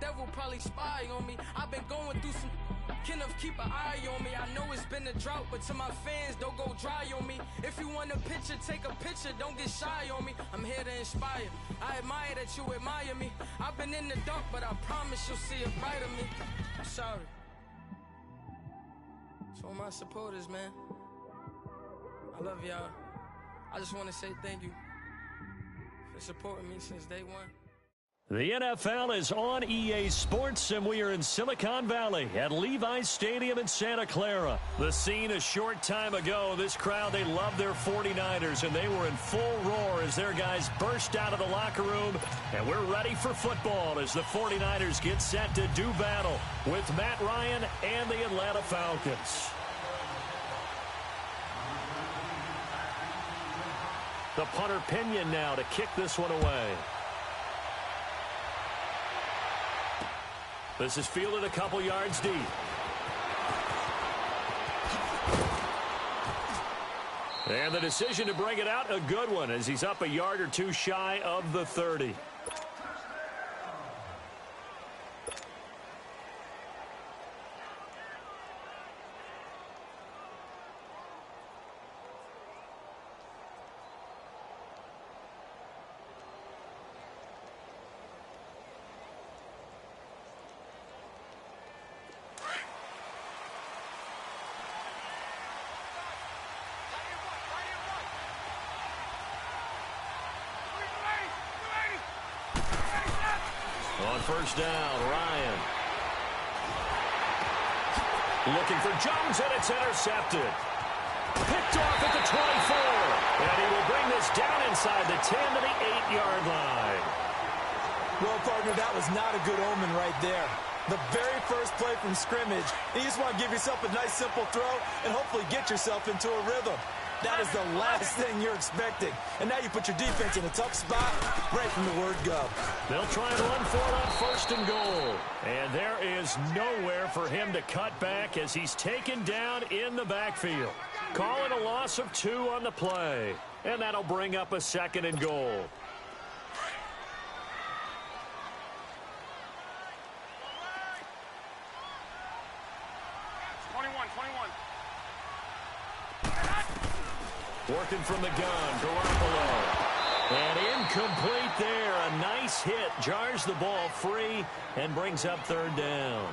devil probably spy on me. I've been going through some enough, keep an eye on me. I know it's been a drought, but to my fans, don't go dry on me. If you want a picture, take a picture, don't get shy on me. I'm here to inspire. I admire that you admire me. I've been in the dark, but I promise you'll see a brighter me. I'm sorry. To all my supporters, man, I love y'all. I just want to say thank you for supporting me since day one. The NFL is on EA Sports, and we are in Silicon Valley at Levi's Stadium in Santa Clara. The scene a short time ago, this crowd, they love their 49ers, and they were in full roar as their guys burst out of the locker room. And we're ready for football as the 49ers get set to do battle with Matt Ryan and the Atlanta Falcons. The punter Pinion now to kick this one away. This is fielded a couple yards deep. And the decision to bring it out, a good one, as he's up a yard or two shy of the 30. On first down, Ryan. Looking for Jones, and it's intercepted. Picked off at the 24. And he will bring this down inside the 10 to the 8-yard line. Well, partner, that was not a good omen right there. The very first play from scrimmage, you just want to give yourself a nice, simple throw and hopefully get yourself into a rhythm. That is the last thing you're expecting. And now you put your defense in a tough spot right from the word go. They'll try and run for it on first and goal. And there is nowhere for him to cut back as he's taken down in the backfield. Call it a loss of 2 on the play. And that'll bring up a second and goal. Working from the gun, Garoppolo. And incomplete there. A nice hit. Jars the ball free and brings up third down.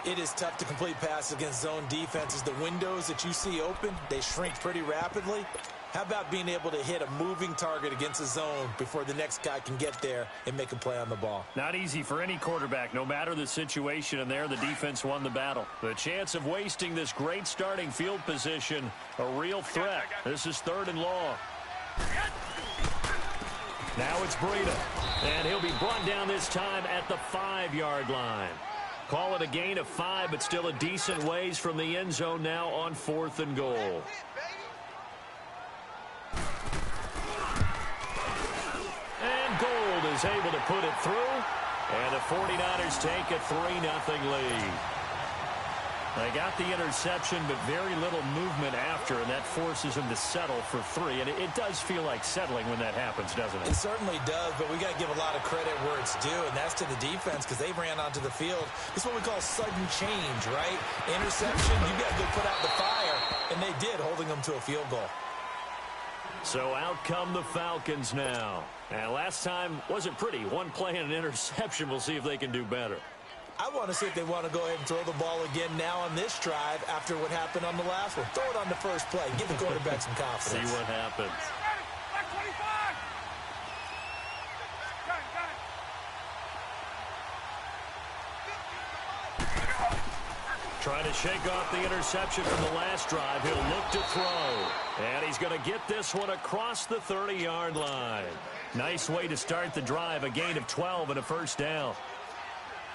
It is tough to complete passes against zone defenses. The windows that you see open, they shrink pretty rapidly. How about being able to hit a moving target against a zone before the next guy can get there and make a play on the ball? Not easy for any quarterback, no matter the situation, and there the defense won the battle. The chance of wasting this great starting field position, a real threat. This is third and long. Now it's Breida, and he'll be brought down this time at the 5-yard line. Call it a gain of 5, but still a decent ways from the end zone now on fourth and goal. Gold is able to put it through, and the 49ers take a 3-0 lead. They got the interception, but very little movement after, and that forces them to settle for 3. And it does feel like settling when that happens, doesn't it? It certainly does, but we got to give a lot of credit where it's due, and that's to the defense because they ran onto the field. It's what we call sudden change, right? Interception, you got to go put out the fire, and they did, holding them to a field goal. So out come the Falcons now. And last time wasn't pretty. One play and an interception. We'll see if they can do better. I want to see if they want to go ahead and throw the ball again now on this drive after what happened on the last one. Throw it on the first play. Give the quarterback some confidence. See what happens. Trying to shake off the interception from the last drive. He'll look to throw. And he's going to get this one across the 30-yard line. Nice way to start the drive. A gain of 12 and a first down.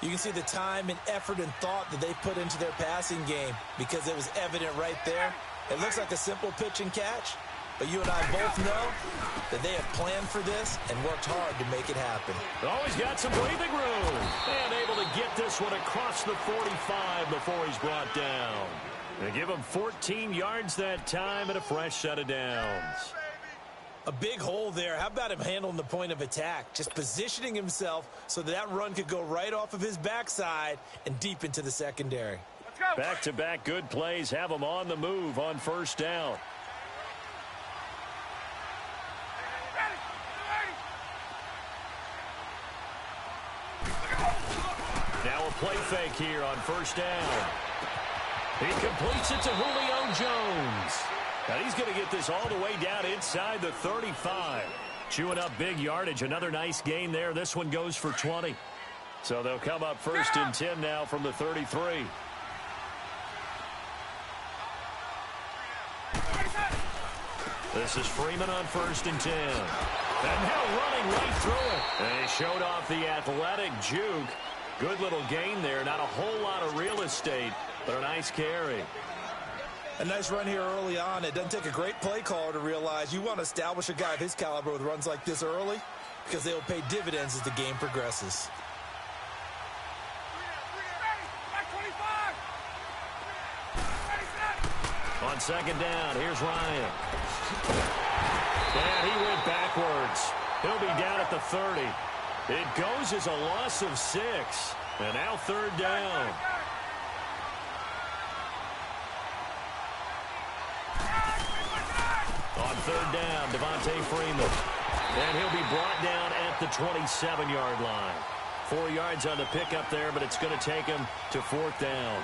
You can see the time and effort and thought that they put into their passing game because it was evident right there. It looks like a simple pitch and catch, but you and I both know that they have planned for this and worked hard to make it happen. Always got some breathing room. And able to get this one across the 45 before he's brought down. They give him 14 yards that time and a fresh set of downs. A big hole there. How about him handling the point of attack? Just positioning himself so that run could go right off of his backside and deep into the secondary. Back-to-back good plays have him on the move on first down. Now a play fake here on first down. He completes it to Julio Jones. Now he's going to get this all the way down inside the 35. Chewing up big yardage. Another nice gain there. This one goes for 20. So they'll come up first and 10 now from the 33. This is Freeman on first and 10. And now running right through it. And he showed off the athletic juke. Good little gain there. Not a whole lot of real estate, but a nice carry. A nice run here early on. It doesn't take a great play caller to realize you want to establish a guy of his caliber with runs like this early because they will pay dividends as the game progresses. On second down, here's Ryan. And he went backwards. He'll be down at the 30. It goes as a loss of 6. And now third down. On third down, Devontae Freeman. And he'll be brought down at the 27-yard line. 4 yards on the pickup there, but it's going to take him to fourth down.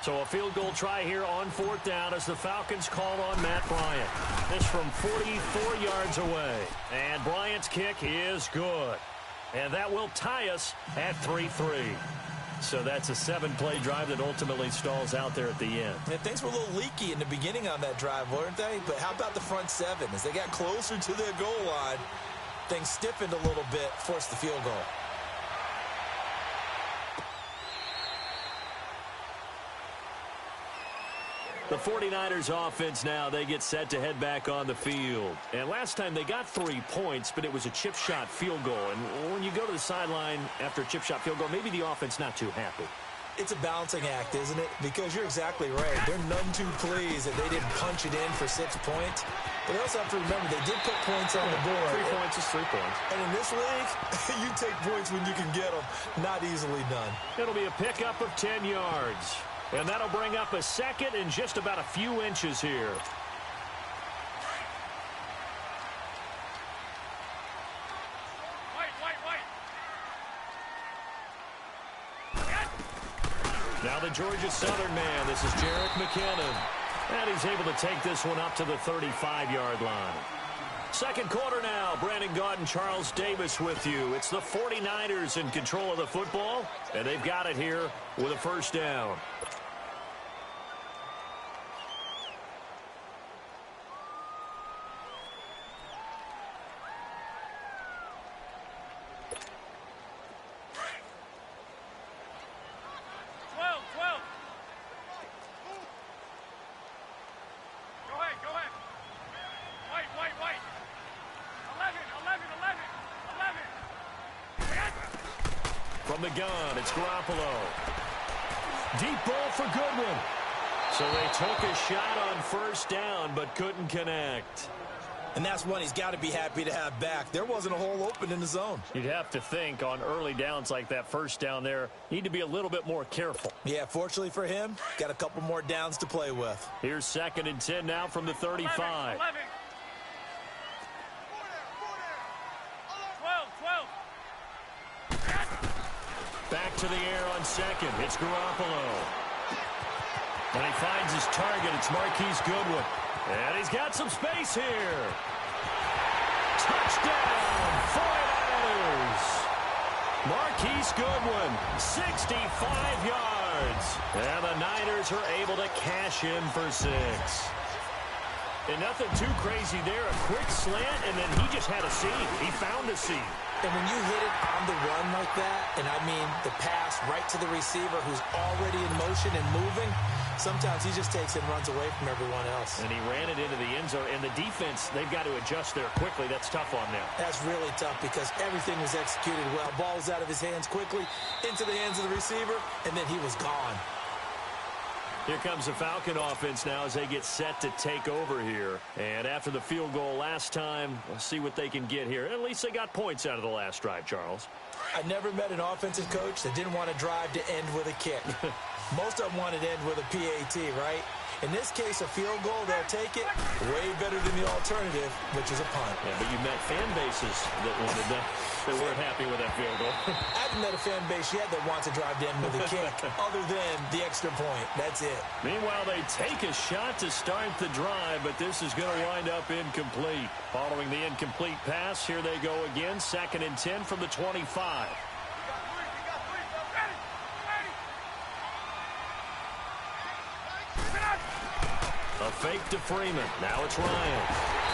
So a field goal try here on fourth down as the Falcons called on Matt Bryant. This from 44 yards away. And Bryant's kick is good. And that will tie us at 3-3. So that's a 7-play drive that ultimately stalls out there at the end. And things were a little leaky in the beginning on that drive, weren't they? But how about the front 7? As they got closer to their goal line, things stiffened a little bit, forced the field goal. The 49ers offense now, they get set to head back on the field. And last time they got 3 points, but it was a chip shot field goal. And when you go to the sideline after a chip shot field goal, maybe the offense not too happy. It's a balancing act, isn't it? Because you're exactly right. They're none too pleased that they didn't punch it in for 6 points. But they also have to remember they did put points on the board. 3 points is 3 points. And in this league, you take points when you can get them. Not easily done. It'll be a pickup of 10 yards. And that'll bring up a second and just about a few inches here. Now the Georgia Southern man. This is Jerick McKinnon. And he's able to take this one up to the 35-yard line. Second quarter now. Brandon Gaudin, Charles Davis with you. It's the 49ers in control of the football. And they've got it here with a first down. From the gun, it's Garoppolo. Deep ball for Goodwin. So they took a shot on first down, but couldn't connect. And that's one he's got to be happy to have back. There wasn't a hole open in the zone. You'd have to think on early downs like that first down there, need to be a little bit more careful. Yeah, fortunately for him, got a couple more downs to play with. Here's second and 10 now from the 35. 11. 12. Back to the air on second. It's Garoppolo. And he finds his target. It's Marquise Goodwin. And he's got some space here. Touchdown, 49ers. Marquise Goodwin, 65 yards. And the Niners are able to cash in for 6. And nothing too crazy there. A quick slant, and then he just had a seam. He found a seam. And when you hit it on the run like that, and I mean the pass right to the receiver who's already in motion and moving, Sometimes he just takes it and runs away from everyone else. And he ran it into the end zone. And the defense, they've got to adjust there quickly. That's tough on them. That's really tough because everything was executed well. Ball was out of his hands quickly, into the hands of the receiver, and then he was gone. Here comes the Falcon offense now as they get set to take over here. And after the field goal last time, we'll see what they can get here. At least they got points out of the last drive, Charles. I never met an offensive coach that didn't want to drive to end with a kick. Most of them wanted to end with a PAT, right? In this case, a field goal, they'll take it. Way better than the alternative, which is a punt. Yeah, but you met fan bases that wanted that. They weren't happy with that field goal. I haven't met a fan base yet that wants to drive to end with a kick, other than the extra point. That's it. Meanwhile, they take a shot to start the drive, but this is going to wind up incomplete. Following the incomplete pass, here they go again. 2nd and 10 from the 25. A fake to Freeman. Now it's Ryan.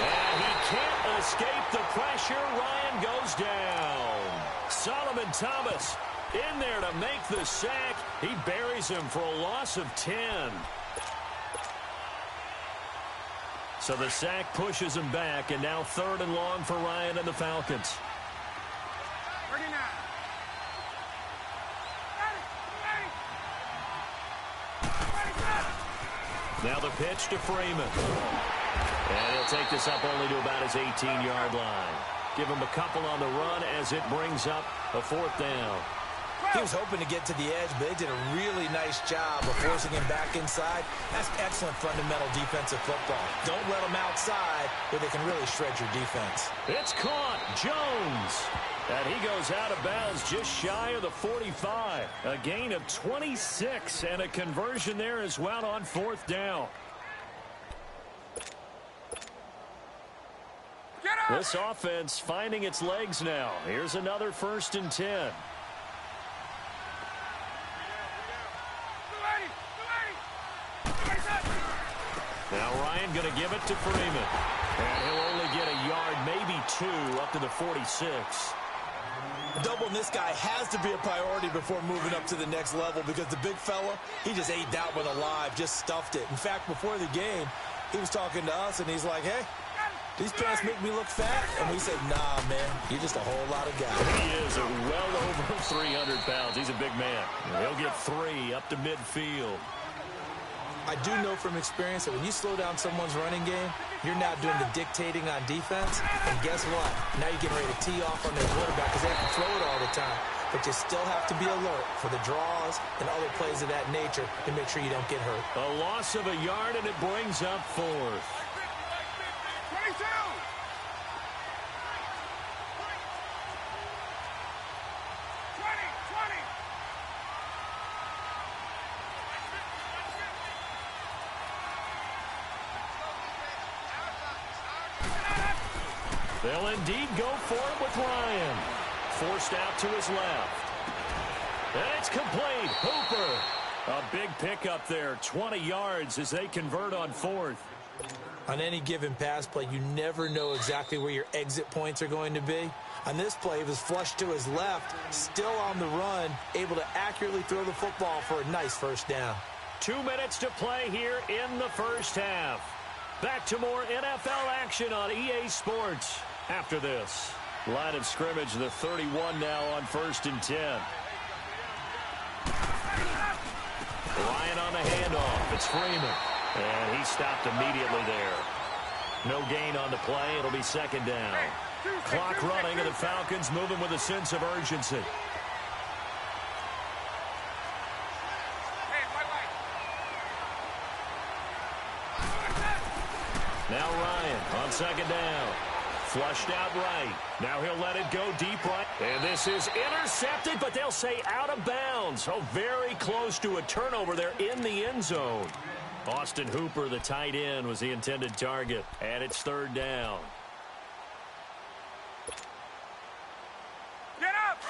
And he can't escape the pressure. Ryan goes down. Solomon Thomas in there to make the sack. He buries him for a loss of 10. So the sack pushes him back, and now 3rd and long for Ryan and the Falcons. Now the pitch to Freeman. And he'll take this up only to about his 18-yard line. Give him a couple on the run as it brings up a 4th down. He was hoping to get to the edge, but they did a really nice job of forcing him back inside. That's excellent fundamental defensive football. Don't let them outside where they can really shred your defense. It's caught. Jones. And he goes out of bounds just shy of the 45. A gain of 26 and a conversion there as well on 4th down. This offense finding its legs now. Here's another 1st and 10. Now Ryan going to give it to Freeman. And he'll only get a yard, maybe 2, up to the 46. Doubling this guy has to be a priority before moving up to the next level because the big fella, he just ate that one alive, just stuffed it. In fact, before the game, he was talking to us, and he's like, hey, these pants make me look fat. And we said, nah, man, you're just a whole lot of guy. He is well over 300 pounds. He's a big man. He'll get 3 up to midfield. I do know from experience that when you slow down someone's running game, you're now doing the dictating on defense. And guess what? Now you're getting ready to tee off on their quarterback because they have to throw it all the time. But you still have to be alert for the draws and other plays of that nature to make sure you don't get hurt. A loss of a yard, and it brings up 4th. 22! They'll indeed go for it with Ryan. Forced out to his left. And it's complete. Hooper. A big pickup there. 20 yards as they convert on 4th. On any given pass play, you never know exactly where your exit points are going to be. On this play, he was flushed to his left, still on the run, able to accurately throw the football for a nice 1st down. 2 minutes to play here in the 1st half. Back to more NFL action on EA Sports after this. Line of scrimmage, the 31 now on 1st and 10. Ryan on the handoff. It's Freeman. And he stopped immediately there. No gain on the play. It'll be 2nd down. Clock running, and the Falcons moving with a sense of urgency. Now Ryan on 2nd down. Flushed out right. Now he'll let it go deep right. And this is intercepted, but they'll say out of bounds. Oh, very close to a turnover there in the end zone. Austin Hooper, the tight end, was the intended target. And it's 3rd down. Get up!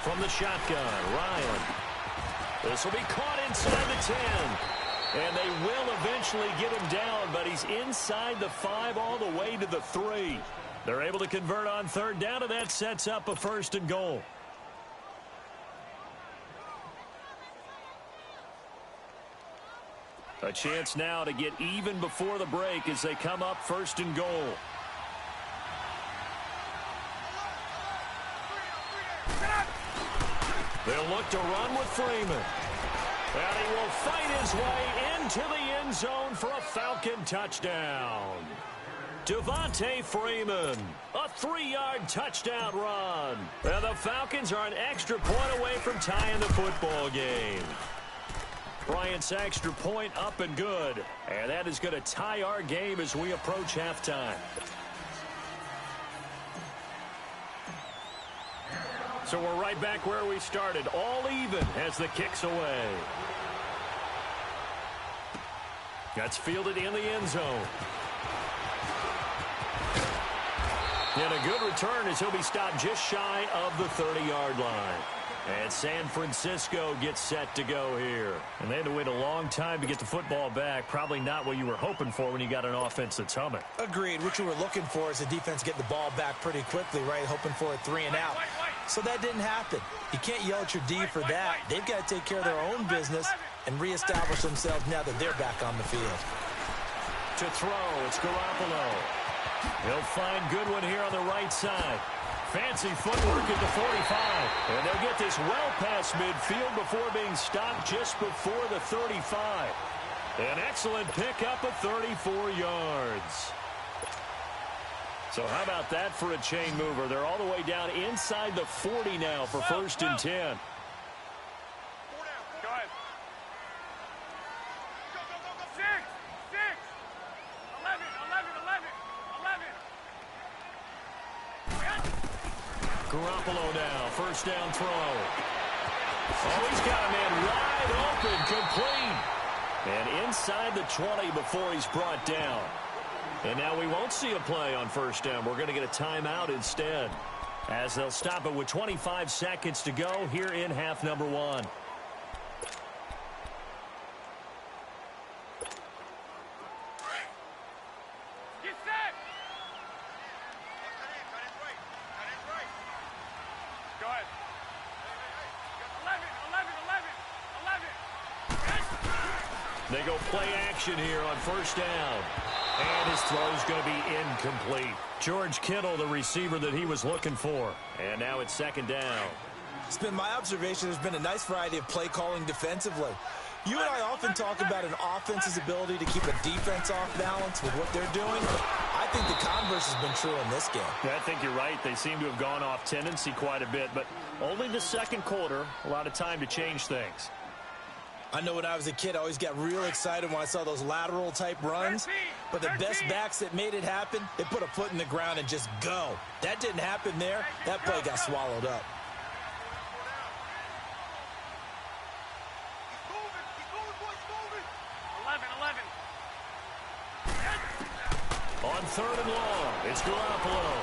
From the shotgun, Ryan. This will be caught inside the 10. And they will eventually get him down, but he's inside the 5 all the way to the 3. They're able to convert on third down, and that sets up a 1st and goal. A chance now to get even before the break as they come up 1st and goal. They'll look to run with Freeman. And he will fight his way into the end zone for a Falcon touchdown. Devontae Freeman, a 3-yard touchdown run. And the Falcons are an extra point away from tying the football game. Bryant's extra point up and good. And that is going to tie our game as we approach halftime. So we're right back where we started, all even as the kick's away. That's fielded in the end zone. And a good return as he'll be stopped just shy of the 30-yard line. And San Francisco gets set to go here. And they had to wait a long time to get the football back. Probably not what you were hoping for when you got an offense that's humming. Agreed. What you were looking for is the defense getting the ball back pretty quickly, right? Hoping for a 3 and out. So that didn't happen. You can't yell at your D for that. They've got to take care of their own business and reestablish themselves now that they're back on the field. To throw, it's Garoppolo. He'll find Goodwin here on the right side. Fancy footwork at the 45. And they'll get this well past midfield before being stopped just before the 35. An excellent pickup of 34 yards. So how about that for a chain mover? They're all the way down inside the 40 now for 1st and 10. Go ahead. Go. 6, 11. Garoppolo now, 1st down throw. Oh, he's got a man wide open, complete. And inside the 20 before he's brought down. And now we won't see a play on 1st down. We're going to get a timeout instead, as they'll stop it with 25 seconds to go here in half number 1. Get set. Go ahead. 11. They go play action here on 1st down. And his throw's going to be incomplete. George Kittle, the receiver that he was looking for. And now it's 2nd down. It's been my observation there's been a nice variety of play calling defensively. You and I often talk about an offense's ability to keep a defense off balance with what they're doing. I think the converse has been true in this game. Yeah, I think you're right. They seem to have gone off tendency quite a bit, but only the 2nd quarter, a lot of time to change things. I know when I was a kid, I always got real excited when I saw those lateral-type runs. But the best backs that made it happen, they put a foot in the ground and just go. That didn't happen there. That play got swallowed up. On 3rd and long, it's Garoppolo.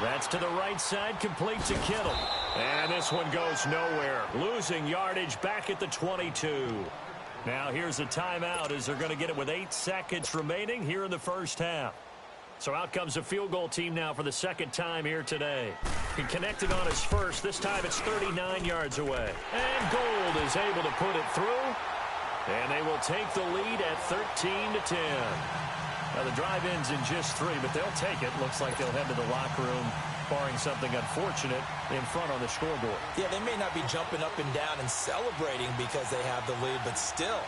That's to the right side, complete to Kittle. And this one goes nowhere. Losing yardage back at the 22. Now here's a timeout as they're going to get it with 8 seconds remaining here in the 1st half. So out comes the field goal team now for the 2nd time here today. He connected on his first. This time it's 39 yards away. And Gold is able to put it through. And they will take the lead at 13-10. Now the drive ends in just 3, but they'll take it. Looks like they'll head to the locker room, barring something unfortunate, in front on the scoreboard. Yeah, they may not be jumping up and down and celebrating because they have the lead, but still,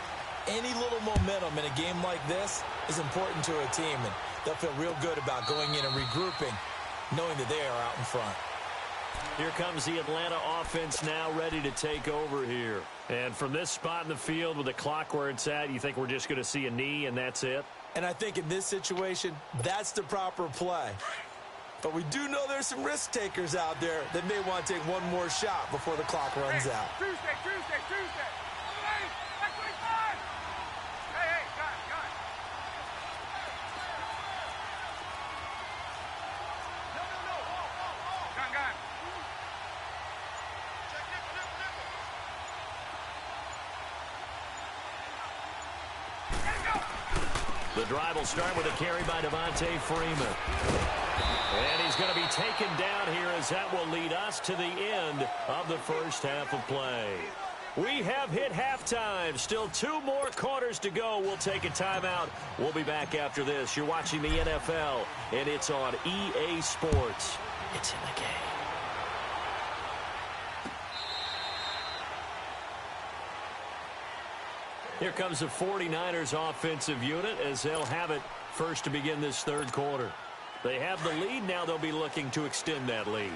any little momentum in a game like this is important to a team, and they'll feel real good about going in and regrouping, knowing that they are out in front. Here comes the Atlanta offense now ready to take over here. And from this spot in the field with the clock where it's at, you think we're just going to see a knee and that's it? And I think in this situation, that's the proper play. But we do know there's some risk takers out there that may want to take one more shot before the clock runs out. Tuesday. Hey, back 25. Hey, got it. No. Got it. The drive will start with a carry by Devontae Freeman. And he's going to be taken down here as that will lead us to the end of the first half of play. We have hit halftime. Still 2 more quarters to go. We'll take a timeout. We'll be back after this. You're watching the NFL, and it's on EA Sports. It's in the game. Here comes the 49ers offensive unit as they'll have it first to begin this third quarter. They have the lead. Now they'll be looking to extend that lead.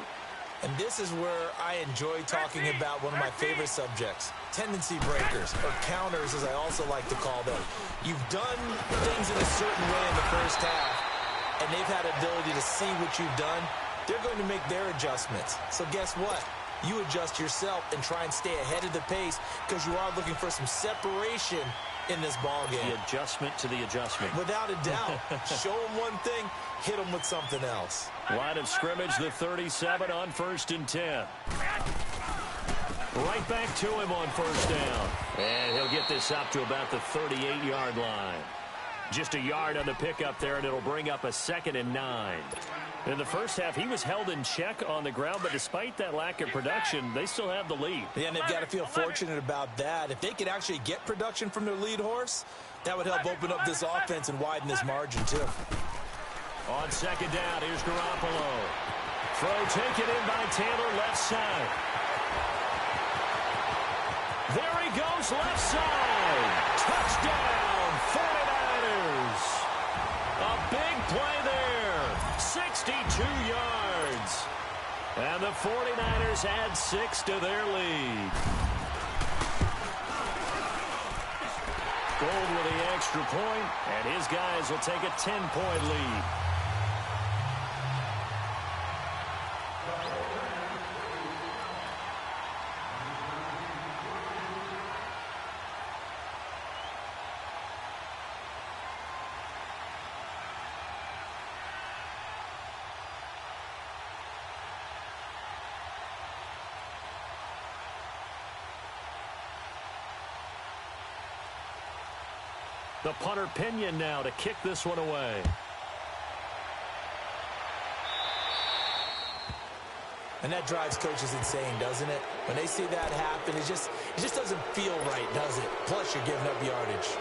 And this is where I enjoy talking about one of my favorite subjects, tendency breakers, or counters as I also like to call them. You've done things in a certain way in the first half, and they've had the ability to see what you've done. They're going to make their adjustments. So guess what? You adjust yourself and try and stay ahead of the pace because you are looking for some separation in this ball game. The adjustment to the adjustment. Without a doubt. Show them one thing, hit them with something else. Line of scrimmage, the 37 on 1st and 10. Right back to him on first down. And he'll get this up to about the 38-yard line. Just a yard on the pickup there, and it'll bring up a 2nd and 9. In the first half, he was held in check on the ground, but despite that lack of production, they still have the lead. Yeah, and they've got to feel fortunate about that. If they could actually get production from their lead horse, that would help open up this offense and widen this margin, too. On 2nd down, here's Garoppolo. Throw taken in by Taylor, left side. There he goes, left side. Touchdown, 49ers. A big play there, 62 yards. And the 49ers add 6 to their lead. Gold with the extra point, and his guys will take a 10-point lead. The punter Pinion now to kick this one away. And that drives coaches insane, doesn't it? When they see that happen, it just doesn't feel right, does it? Plus, you're giving up yardage.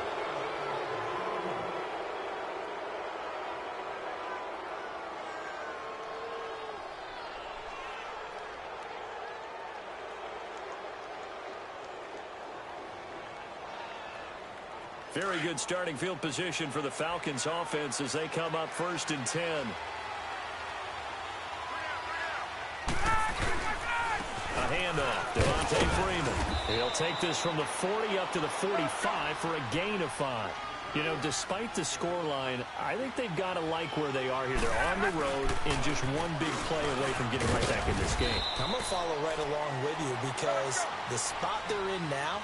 Very good starting field position for the Falcons offense as they come up 1st and 10. A handoff, Devontae Freeman. He'll take this from the 40 up to the 45 for a gain of 5. You know, despite the scoreline, I think they've got to like where they are here. They're on the road and just one big play away from getting right back in this game. I'm going to follow right along with you because the spot they're in now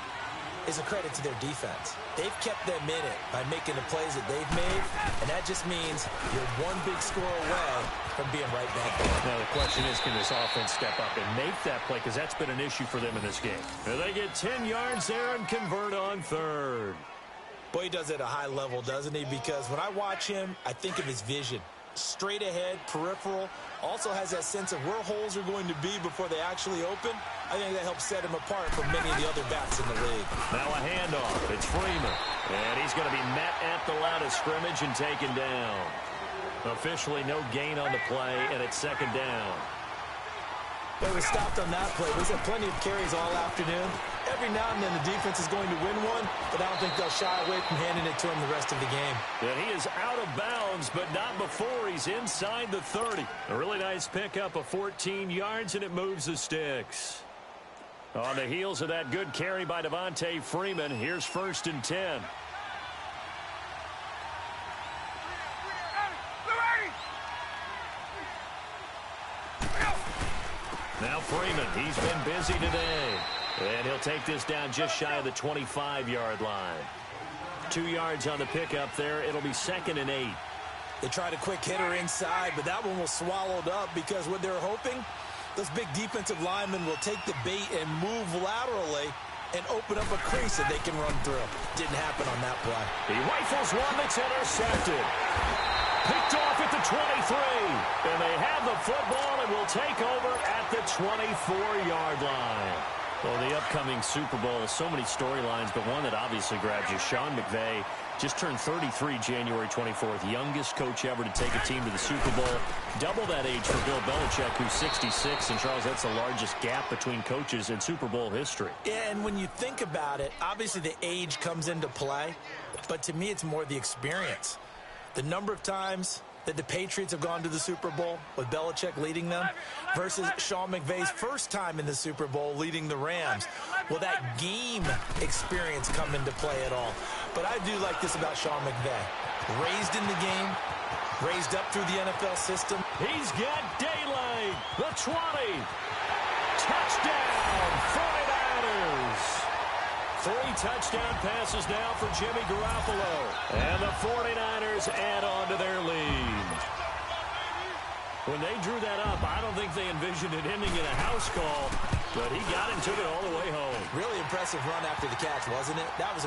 is a credit to their defense. They've kept them in it by making the plays that they've made, and that just means you're one big score away from being right back there. Now the question is, can this offense step up and make that play? Because that's been an issue for them in this game. And they get 10 yards there and convert on 3rd. Boy, he does it at a high level, doesn't he? Because when I watch him, I think of his vision. Straight ahead, peripheral, also has that sense of where holes are going to be before they actually open. I think that helps set him apart from many of the other backs in the league. Now a handoff. It's Freeman. And he's going to be met at the line of scrimmage and taken down. Officially no gain on the play, and it's 2nd down. But he was stopped on that play. He's had plenty of carries all afternoon. Every now and then the defense is going to win one, but I don't think they'll shy away from handing it to him the rest of the game. And he is out of bounds, but not before he's inside the 30. A really nice pickup of 14 yards, and it moves the sticks. On the heels of that good carry by Devontae Freeman, here's 1st and 10. Now Freeman, he's been busy today. And he'll take this down just shy of the 25-yard line. 2 yards on the pickup there. It'll be 2nd and 8. They tried a quick hitter inside, but that one was swallowed up because what they're hoping, those big defensive linemen will take the bait and move laterally and open up a crease that they can run through. Didn't happen on that play. He rifles one that's intercepted. Picked off at the 23. And they have the football and will take over at the 24-yard line. Well, the upcoming Super Bowl, so many storylines, but one that obviously grabs you. Sean McVay just turned 33 January 24th. Youngest coach ever to take a team to the Super Bowl. Double that age for Bill Belichick, who's 66. And, Charles, that's the largest gap between coaches in Super Bowl history. Yeah, and when you think about it, obviously the age comes into play. But to me, it's more the experience. The number of times that the Patriots have gone to the Super Bowl with Belichick leading them versus Sean McVay's first time in the Super Bowl leading the Rams. Will that game experience come into play at all? But I do like this about Sean McVay. Raised in the game, raised up through the NFL system. He's got daylight. The 20. Touchdown, 49ers. 3 touchdown passes now for Jimmy Garoppolo. And the 49ers add on to their lead. When they drew that up, I don't think they envisioned it ending in a house call, but he got it and took it all the way home. Really impressive run after the catch, wasn't it? That was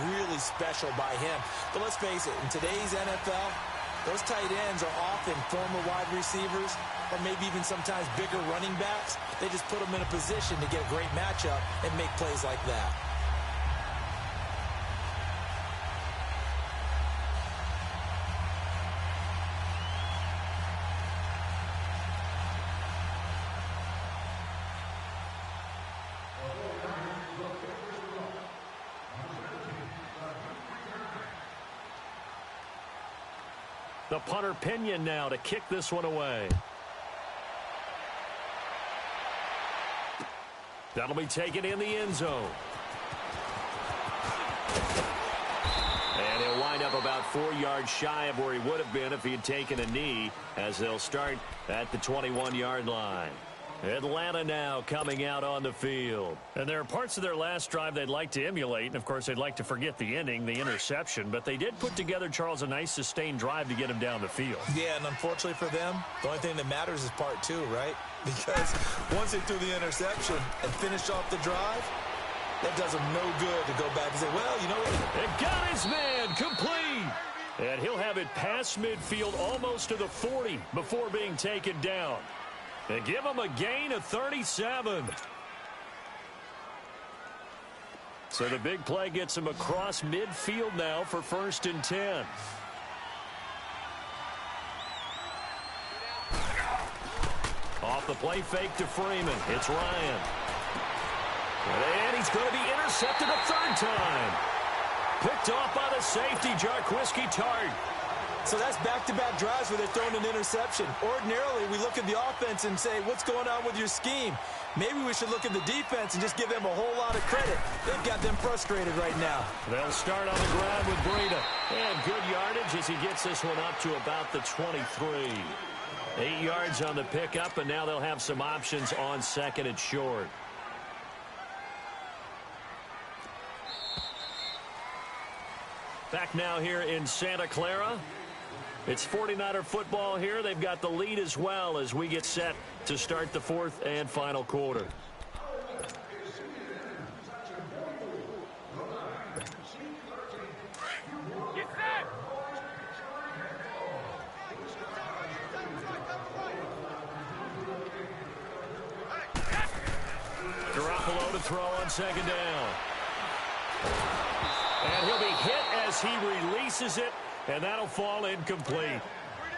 really special by him. But let's face it, in today's NFL, those tight ends are often former wide receivers or maybe even sometimes bigger running backs. They just put them in a position to get a great matchup and make plays like that. The punter Pinion now to kick this one away. That'll be taken in the end zone. And he'll wind up about 4 yards shy of where he would have been if he had taken a knee, as they'll start at the 21-yard line. Atlanta now coming out on the field. And there are parts of their last drive they'd like to emulate. And, of course, they'd like to forget the ending, the interception. But they did put together, Charles, a nice sustained drive to get him down the field. Yeah, and unfortunately for them, the only thing that matters is part 2, right? Because once they threw the interception and finished off the drive, that does them no good to go back and say, well, you know what? It got his man complete. And he'll have it past midfield almost to the 40 before being taken down. They give him a gain of 37. So the big play gets him across midfield now for 1st and 10. Off the play fake to Freeman. It's Ryan. And he's going to be intercepted a 3rd time. Picked off by the safety, Jarquiski Tart. So that's back-to-back drives where they're throwing an interception. Ordinarily, we look at the offense and say, what's going on with your scheme? Maybe we should look at the defense and just give them a whole lot of credit. They've got them frustrated right now. They'll start on the ground with Breida. And good yardage as he gets this one up to about the 23. 8 yards on the pickup, and now they'll have some options on 2nd and short. Back now here in Santa Clara. It's 49er football here. They've got the lead as well as we get set to start the 4th and final quarter. Get set! Garoppolo to throw on 2nd down. And he'll be hit as he releases it, and that'll fall incomplete.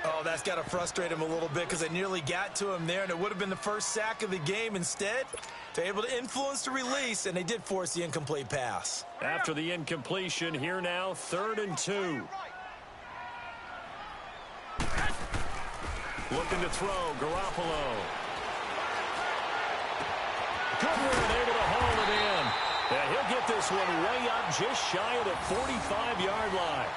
Oh, that's got to frustrate him a little bit because they nearly got to him there, and it would have been the first sack of the game. Instead, they're able to influence the release, and they did force the incomplete pass. After the incompletion, here now, 3rd and 2. Looking to throw, Garoppolo. Good run, able to haul it in. And he'll get this one way up just shy of the 45-yard line.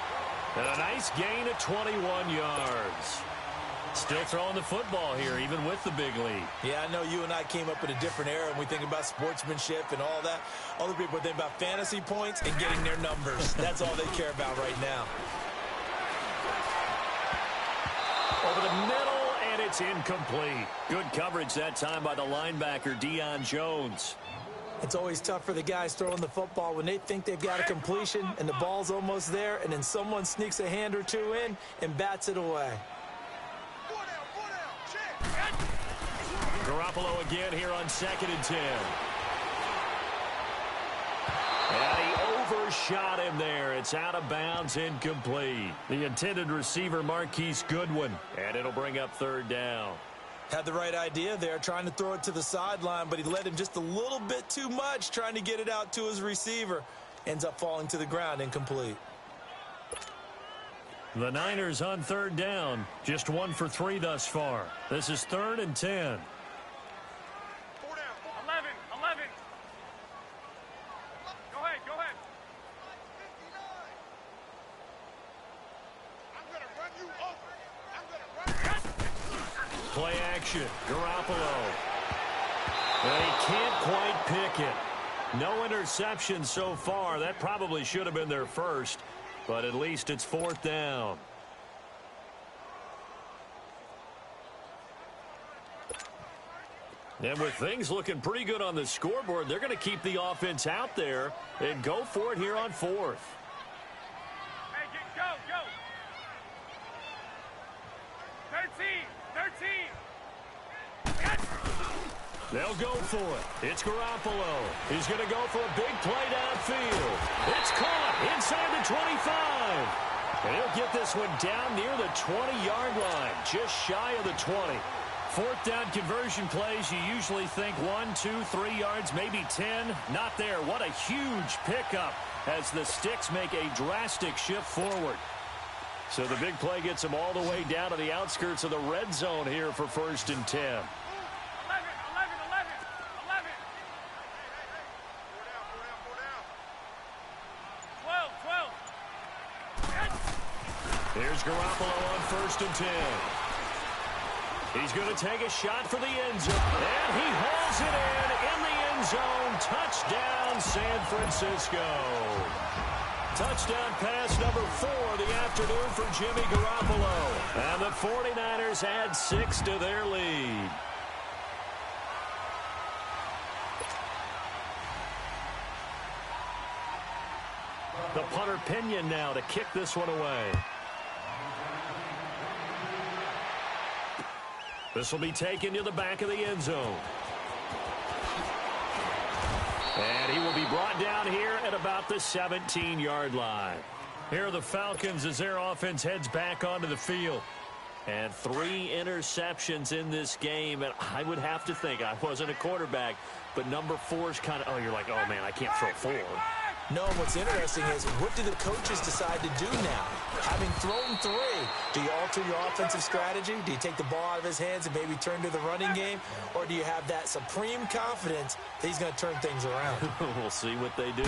And a nice gain of 21 yards. Still throwing the football here, even with the big lead. Yeah, I know you and I came up in a different era, and we think about sportsmanship and all that. Other people think about fantasy points and getting their numbers. That's all they care about right now. Over the middle, and it's incomplete. Good coverage that time by the linebacker, Deion Jones. It's always tough for the guys throwing the football when they think they've got a completion and the ball's almost there, and then someone sneaks a hand or two in and bats it away. Garoppolo again here on 2nd and 10. And he overshot him there. It's out of bounds, incomplete. The intended receiver, Marquise Goodwin, and it'll bring up 3rd down. Had the right idea there, trying to throw it to the sideline, but he led him just a little bit too much, trying to get it out to his receiver. Ends up falling to the ground, incomplete. The Niners on 3rd down. Just 1 for 3 thus far. This is 3rd and 10. 11. Go ahead. I'm going to run you over. Play action. Garoppolo. But he can't quite pick it. No interception so far. That probably should have been their first, but at least it's 4th down. And with things looking pretty good on the scoreboard, they're going to keep the offense out there and go for it here on 4th. Hey, go. 13. They'll go for it. It's Garoppolo. He's going to go for a big play downfield. It's caught inside the 25. And he'll get this one down near the 20-yard line, just shy of the 20. 4th down conversion plays, you usually think 1, 2, 3 yards, maybe 10. Not there. What a huge pickup as the Sticks make a drastic shift forward. So the big play gets them all the way down to the outskirts of the red zone here for 1st and 10. 11. 12. Here's Garoppolo on 1st and 10. He's going to take a shot for the end zone. And he hauls it in the end zone. Touchdown, San Francisco. Touchdown pass number 4 of the afternoon for Jimmy Garoppolo. And the 49ers add 6 to their lead. The punter Pinion now to kick this one away. This will be taken to the back of the end zone. And he will be brought down here at about the 17-yard line. Here are the Falcons as their offense heads back onto the field. And 3 interceptions in this game. And I would have to think, I wasn't a quarterback, but number 4 is kind of, oh, you're like, oh, man, I can't throw 4. No, what's interesting is, what do the coaches decide to do now? Having thrown 3, do you alter your offensive strategy? Do you take the ball out of his hands and maybe turn to the running game? Or do you have that supreme confidence that he's going to turn things around? We'll see what they do.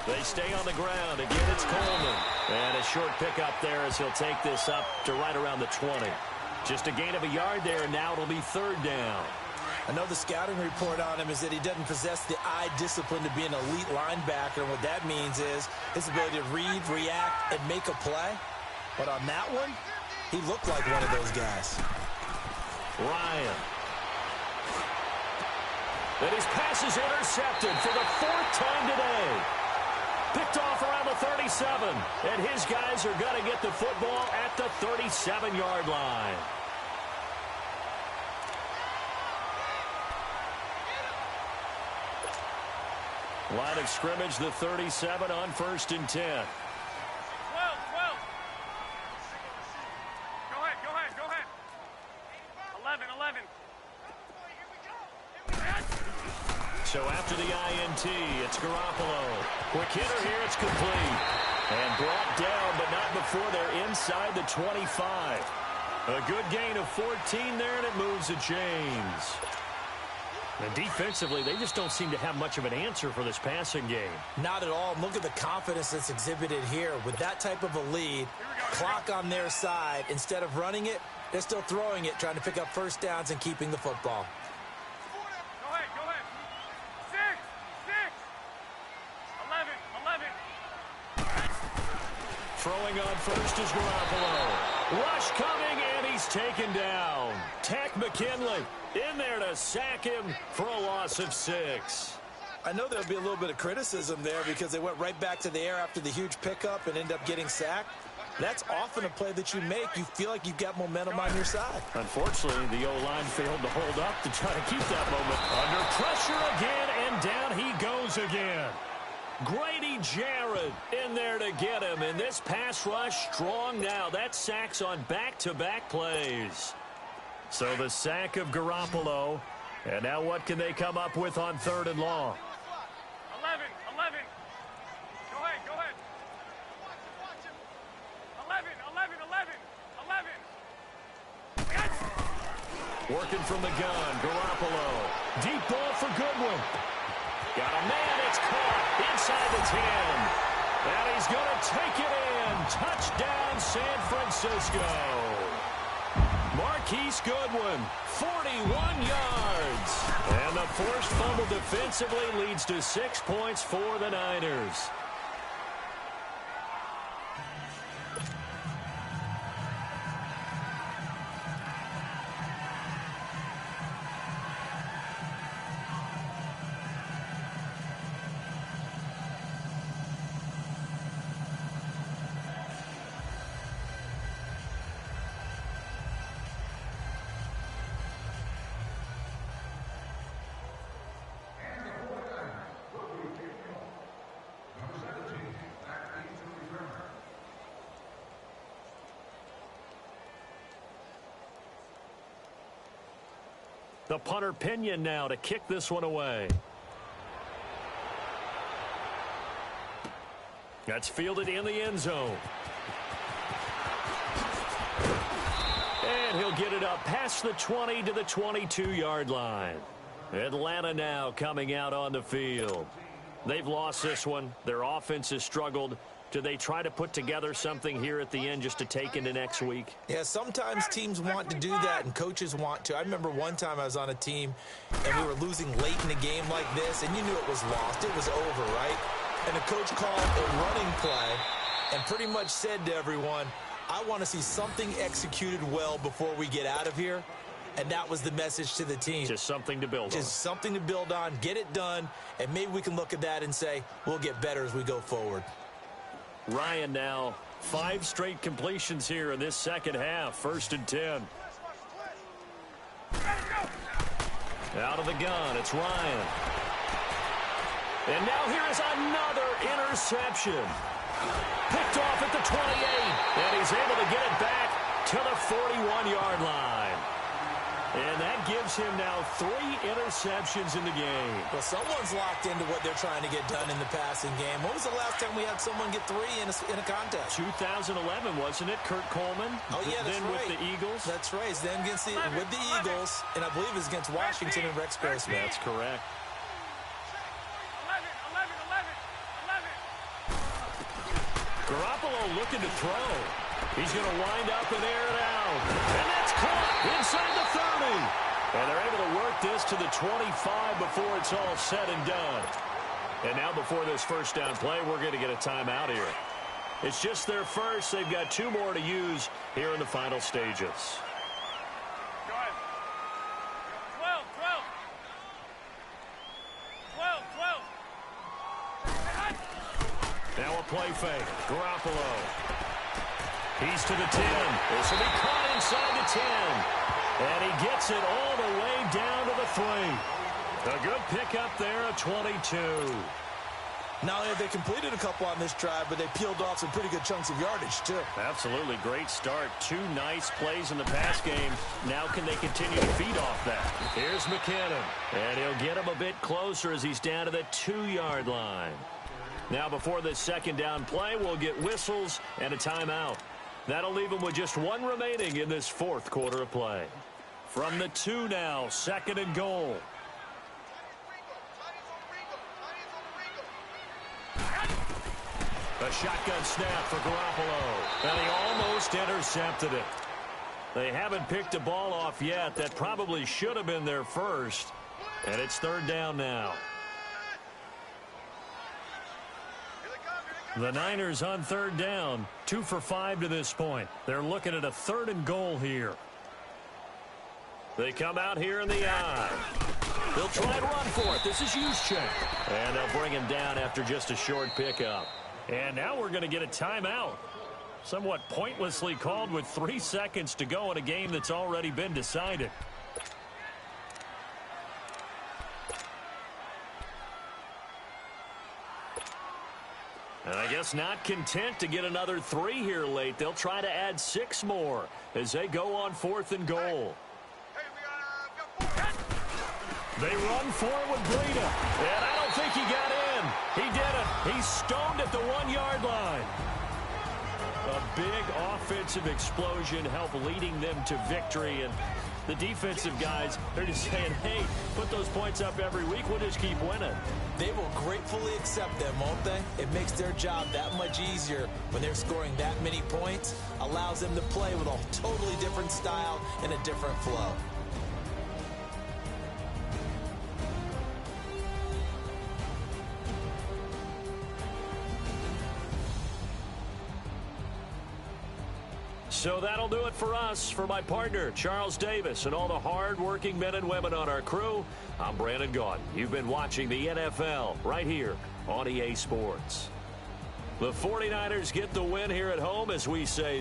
They stay on the ground. Again, it's Coleman. And a short pickup there as he'll take this up to right around the 20. Just a gain of a yard there, and now it'll be 3rd down. I know the scouting report on him is that he doesn't possess the eye discipline to be an elite linebacker. And what that means is his ability to read, react, and make a play. But on that one, he looked like one of those guys. Ryan. And his pass is intercepted for the 4th time today. Picked off around the 37. And his guys are going to get the football at the 37-yard line. Line of scrimmage, the 37 on 1st and 10. 12. Go ahead. 11. So after the INT, it's Garoppolo. Quick hitter here, it's complete. And brought down, but not before they're inside the 25. A good gain of 14 there, and it moves the chains. And defensively, they just don't seem to have much of an answer for this passing game. Not at all. Look at the confidence that's exhibited here. With that type of a lead, clock on their side, instead of running it, they're still throwing it, trying to pick up 1st downs and keeping the football. Go ahead. 6. 11. Throwing on 1st is Garoppolo. Rush coming, and he's taken down. Tech McKinley in there to sack him for a loss of 6. I know there'll be a little bit of criticism there because they went right back to the air after the huge pickup and ended up getting sacked. That's often a play that you make. You feel like you've got momentum on your side. Unfortunately, the O-line failed to hold up to try to keep that moment. Under pressure again, and down he goes again. Grady Jarrett in there to get him, and this pass rush strong now. That sacks on back-to-back plays. So the sack of Garoppolo, and now what can they come up with on 3rd and long? 11. Go ahead. 11. Working from the gun, Garoppolo. Deep ball for Goodwin. Got a man, it's caught inside the 10. And he's going to take it in. Touchdown, San Francisco. Marquise Goodwin, 41 yards. And the forced fumble defensively leads to 6 points for the Niners. The punter Pinion now to kick this one away. That's fielded in the end zone. And he'll get it up past the 20 to the 22-yard line. Atlanta now coming out on the field. They've lost this one. Their offense has struggled. Do they try to put together something here at the end just to take into next week? Yeah, sometimes teams want to do that and coaches want to. I remember one time I was on a team and we were losing late in a game like this, and you knew it was lost. It was over, right? And the coach called a running play and pretty much said to everyone, I want to see something executed well before we get out of here. And that was the message to the team. Just something to build on. Just something to build on, get it done, and maybe we can look at that and say, we'll get better as we go forward. Ryan now, 5 straight completions here in this second half. 1st and 10. Out of the gun, it's Ryan. And now here is another interception. Picked off at the 28, and he's able to get it back to the 41-yard line. And that gives him now 3 interceptions in the game. Well, someone's locked into what they're trying to get done in the passing game. When was the last time we had someone get 3 in a contest? 2011, wasn't it? Kurt Coleman. Oh, yeah, that's then right. With the Eagles. That's right. Then with the Eagles, and I believe it was against Washington and Rex Grossman. That's correct. 11. Garoppolo looking to throw. He's going to wind up and air it out. And that's caught inside the 30. And they're able to work this to the 25 before it's all said and done. And now before this first down play, we're going to get a timeout here. It's just their first. They've got 2 more to use here in the final stages. Go ahead. 12. Now a play fake. Garoppolo. He's to the 10. This will be caught inside the 10. And he gets it all the way down to the 3. A good pickup there, a 22. Not only have they completed a couple on this drive, but they peeled off some pretty good chunks of yardage, too. Absolutely. Great start. 2 nice plays in the pass game. Now can they continue to feed off that? Here's McKinnon. And he'll get him a bit closer as he's down to the 2-yard line. Now before this second down play, we'll get whistles and a timeout. That'll leave them with just 1 remaining in this 4th quarter of play. From the 2 now, 2nd and goal. A shotgun snap for Garoppolo. And he almost intercepted it. They haven't picked a ball off yet. That probably should have been their first. And it's 3rd down now. Here they come. The Niners on third down, 2 for 5 to this point. They're looking at a 3rd and goal here. They come out here in the I. They'll try and run for it. This is Juszczyk. And they'll bring him down after just a short pickup. And now we're going to get a timeout. Somewhat pointlessly called with 3 seconds to go in a game that's already been decided. And I guess not content to get another 3 here late. They'll try to add 6 more as they go on 4th and goal. They run for it with Breida. And I don't think he got in. He did it. He's stoned at the 1-yard line. A big offensive explosion helped leading them to victory. And the defensive guys, they're just saying, hey, put those points up every week. We'll just keep winning. They will gratefully accept them, won't they? It makes their job that much easier when they're scoring that many points. Allows them to play with a totally different style and a different flow. So that'll do it for us. For my partner, Charles Davis, and all the hard-working men and women on our crew, I'm Brandon Gaudin. You've been watching the NFL right here on EA Sports. The 49ers get the win here at home, as we say.